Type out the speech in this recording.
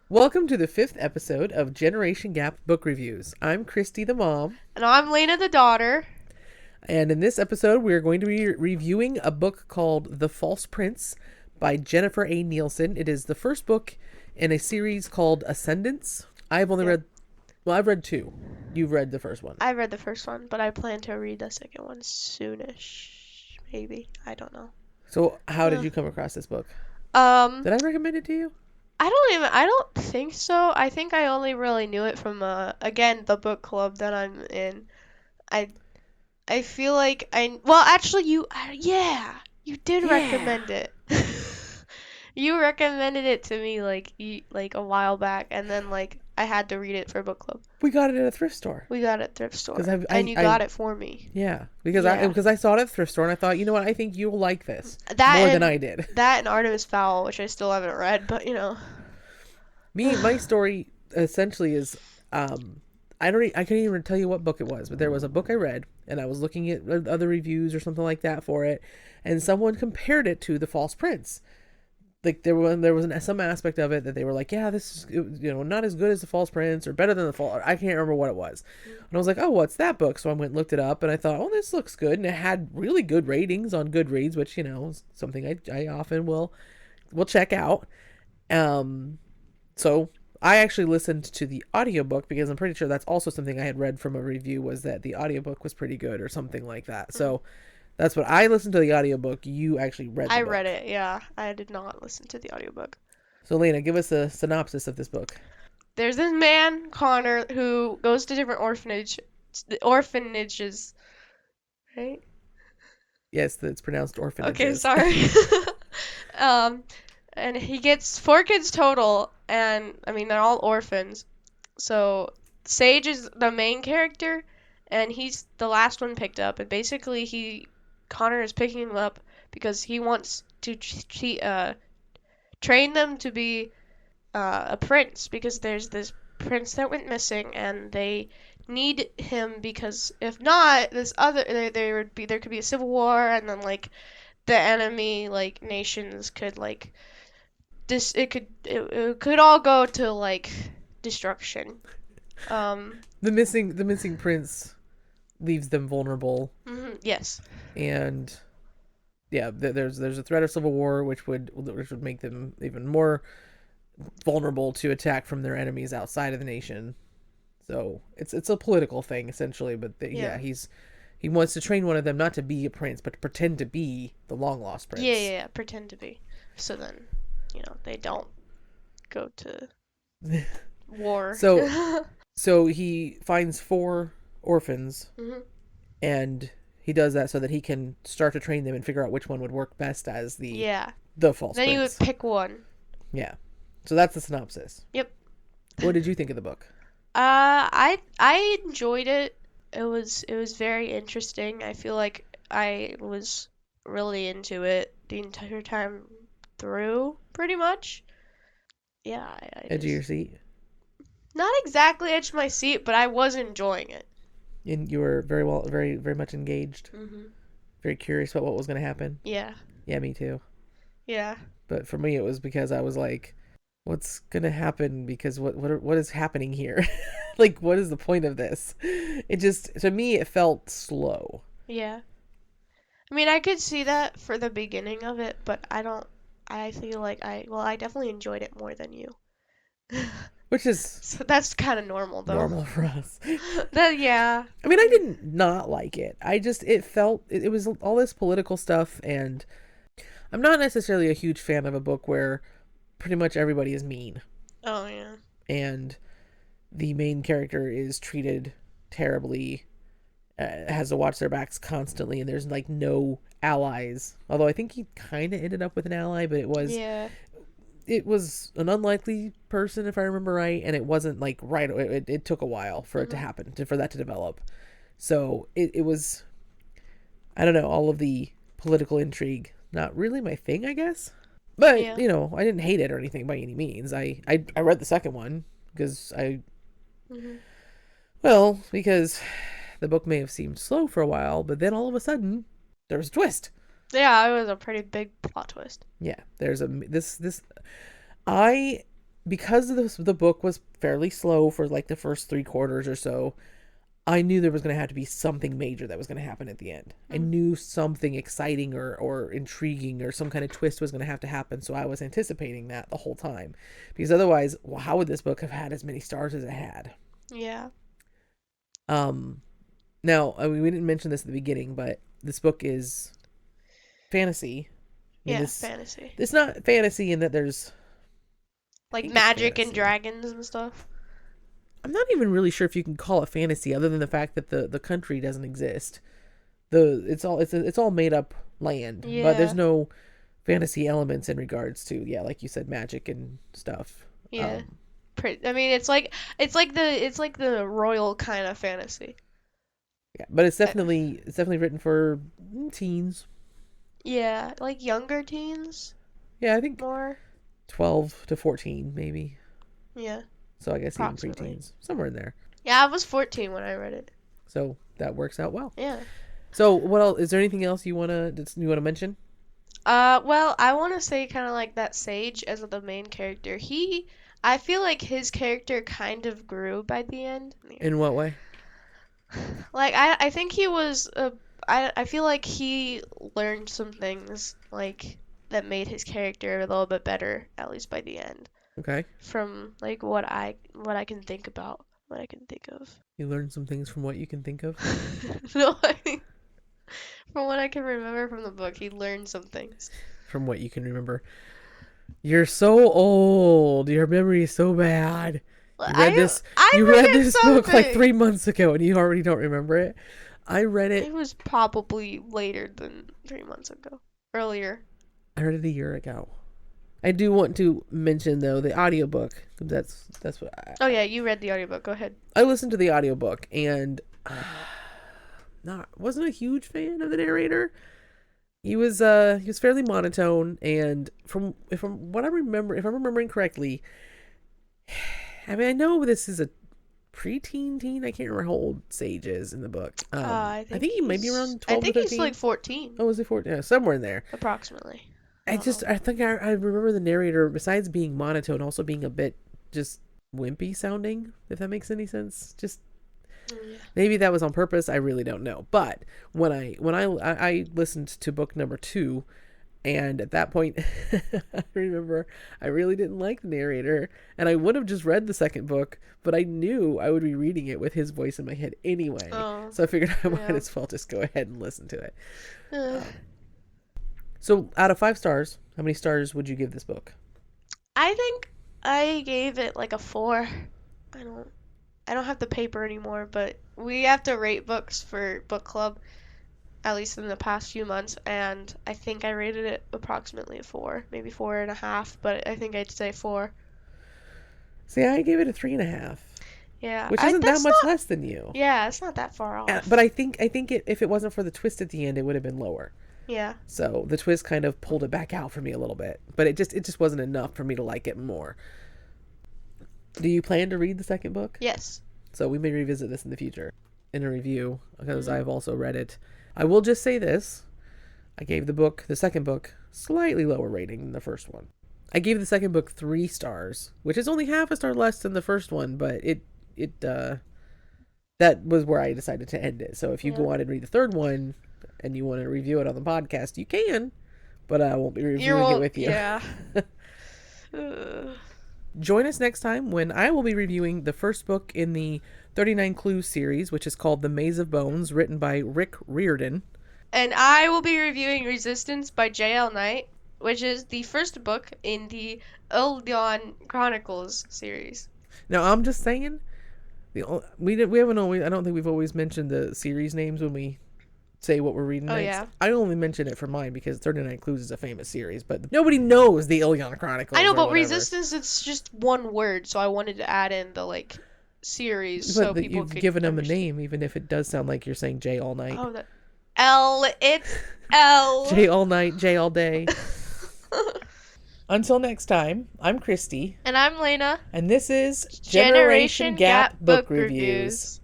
Welcome to the fifth episode of Generation Gap Book Reviews. I'm Christy the mom, And I'm Lena the daughter. and in this episode, we are going to be reviewing a book called The False Prince by Jennifer A. Nielsen. It is the first book in a series called Ascendance. I've only Yep. read, well, I've read two. You've read the first one. I read the first one, but I plan to read the second one soonish. Maybe. I don't know. So, how did Uh, you come across this book? Um, Did I recommend it to you? I don't think so. I think I only really knew it from, again, the book club that I'm in. I, I feel like well, actually, yeah, you did Yeah. recommend it. You recommended it to me, like a while back, and then, I had to read it for book club. We got it at a thrift store. We got it at thrift Because store, and you got it for me. yeah, Yeah. because I saw it at the thrift store and I thought, you know what, I think you'll like this That more than and I did. that and Artemis Fowl, which I still haven't read, but My story essentially is, I can't even tell you what book it was, but there was a book I read, and I was looking at other reviews or something like that for it, and someone compared it to The False Prince. Like there was some aspect of it that they were like, yeah, this is not as good as The False Prince or better than the False. I can't remember what it was, and I was like, oh, what's that book? So I went and looked it up, and I thought, oh, this looks good, and it had really good ratings on Goodreads, which is something I often will check out. Um, so I actually listened to the audiobook because I'm pretty sure that's also something I had read from a review, was that the audiobook was pretty good or something like that. So that's what I listened to, the audiobook. You actually read the I book. read it. Yeah, I did not listen to the audiobook. So Lena, give us a synopsis of this book. There's this man, Connor, who goes to different orphanages, right? Yes, it's pronounced Okay, orphanages. sorry. Um, and he gets four kids total, and I mean they're all orphans. So Sage is the main character, and he's the last one picked up. And basically, Connor is picking him up because he wants to train them to be a prince, because there's this prince that went missing, and they need him because if not, there could be a civil war, and then the enemy nations could this it could all go to destruction. Um, The missing prince leaves them vulnerable, yes. and yeah, there's a threat of civil war, which would make them even more vulnerable to attack from their enemies outside of the nation. So it's a political thing essentially, but Yeah. he wants to train one of them not to be a prince, but to pretend to be the long lost Yeah, prince. yeah, yeah. Pretend to be. So then, they don't go to war. So so he finds four orphans, hmm and he does that so that he can start to train them and figure out which one would work best as Yeah. the false Then you would prince. pick one. Yeah. So that's the synopsis. Yep. What did you think of the book? I enjoyed it. It was very interesting. I feel like I was really into it the entire time through, pretty much. Yeah, I Edge of your just seat? not exactly edge of my seat, but I was enjoying it. And you were very, very much engaged, very curious about what was going to happen. Yeah. Yeah, me too. Yeah. But for me, it was because I was like, what's going to happen? Because what is happening here? Like, what is the point of this? It just, to me, it felt slow. Yeah. I mean, I could see that for the beginning of it, but I feel like I definitely enjoyed it more than you. Which is So that's kind of normal, though. normal for us. Yeah. I mean, I didn't not like it. It was all this political stuff, and I'm not necessarily a huge fan of a book where pretty much everybody is mean, Oh, yeah. and the main character is treated terribly, has to watch their backs constantly, and there's like no allies. Although I think he kind of ended up with an ally, but Yeah. it was an unlikely person, if I remember right, and it wasn't like right. It took a while for it to hmm happen, for that to develop. So it was, I don't know, all of the political intrigue, not really my thing, I guess. But Yeah. I didn't hate it or anything by any means. I read the second one because hmm because the book may have seemed slow for a while, but then all of a sudden there was a twist. Yeah, it was a pretty big plot twist. Yeah, there's a this I because the book was fairly slow for like the first 3 quarters or so, I knew there was going to have to be something major that was going to happen at the end. I Mm. knew something exciting or intriguing or some kind of twist was going to have to happen. So I was anticipating that the whole time. Because otherwise, well, how would this book have had as many stars as it had? Yeah. Um, Now, I mean, we didn't mention this at the beginning, but this book is fantasy. I mean, Yeah, this fantasy. it's not fantasy in that there's I Like think it's magic and fantasy. dragons and stuff. I'm not even really sure if you can call it fantasy, other than the fact that the country doesn't exist. It's all made up land, but there's Yeah. no fantasy elements in regards to, yeah, like you said, magic and stuff. Yeah. I mean, it's like the royal kind of fantasy. Yeah, but it's Uh, definitely written for teens. Yeah, like younger teens Yeah, I think more. 12 to 14 maybe. Yeah, So I guess even approximately. preteens, somewhere in there. Yeah, I was 14 when I read it. So that works out well. Yeah. So what else? Is there anything else you wanna mention? Well, I want to say kind of like that Sage as the main character. I feel like his character kind of grew by the end. In what way? Like I think he was I feel like he learned some things like that made his character a little bit better, at least by the end. Okay. From like what I can think about, what I can think of. You learned some things from what you can think of. No, I mean, from what I can remember from the book, he learned some things. From what you can remember. You're so old. Your memory is so bad. You read I this. I You read forget this book like something. 3 months ago, and you already don't remember it. I read it. It was probably later than 3 months ago. Earlier. I read it a year ago. I do want to mention though the audiobook. That's what Oh yeah, you read the audiobook. Go ahead. I listened to the audiobook, and not wasn't a huge fan of the narrator. He was fairly monotone, and from what I remember, if I'm remembering correctly, I mean, I know this is a preteen teen. I can't remember how old Sage is in the book. I think he may be around I 12 to think he's 13. like 14 Oh, was he 14? Yeah, somewhere in there. approximately. I I don't just know. I think I remember the narrator, besides being monotone, also being a bit just wimpy sounding, if that makes any sense. Just Yeah. maybe that was on purpose. I really don't know. But when I listened to book number 2, and at that point, I remember I really didn't like the narrator, and I would have just read the second book, but I knew I would be reading it with his voice in my head anyway. Oh, So I figured I might yeah. as well just go ahead and listen to it. Uh, So out of 5 stars, how many stars would you give this book? I think I gave it like a 4. I don't I don't have the paper anymore, but we have to rate books for book club, at least in the past few months, and I think I rated it approximately a 4, maybe 4.5, but I think I'd say 4. See, I gave it a 3.5, Yeah, which I isn't that that's much not less than you. yeah, it's not that far off. But I think if it wasn't for the twist at the end, it would have been lower. Yeah. So the twist kind of pulled it back out for me a little bit, but it just wasn't enough for me to like it more. Do you plan to read the second book? Yes. So we may revisit this in the future in a review, because Mhm. I've also read it. I will just say this: I gave the second book, slightly lower rating than the first one. I gave the second book 3 stars, which is only half a star less than the first one, but it that was where I decided to end it. So if you Yeah. go on and read the third one and you want to review it on the podcast, you can, but I won't be You reviewing it won't. with you. Yeah. Uh, Join us next time when I will be reviewing the first book in the 39 Clues series, which is called The Maze of Bones, written by Rick Riordan. and I will be reviewing Resistance by J.L. Knight, which is the first book in the Eldion Chronicles series. Now, I'm just saying, we haven't always, I don't think we've always mentioned the series names when we say what we're reading Oh, next. yeah. I only mention it for mine because 39 Clues is a famous series, but nobody knows the Ilion Chronicles. I know, or but whatever. Resistance, it's just one word, so I wanted to add in the, like, series But so people you've could given them a understand. name, even if it does sound like you're saying J all night. Oh, that L. It's L. J all night, J all day. Until next time, I'm Christy, And I'm Lena. and this is Generation Gap Book Reviews.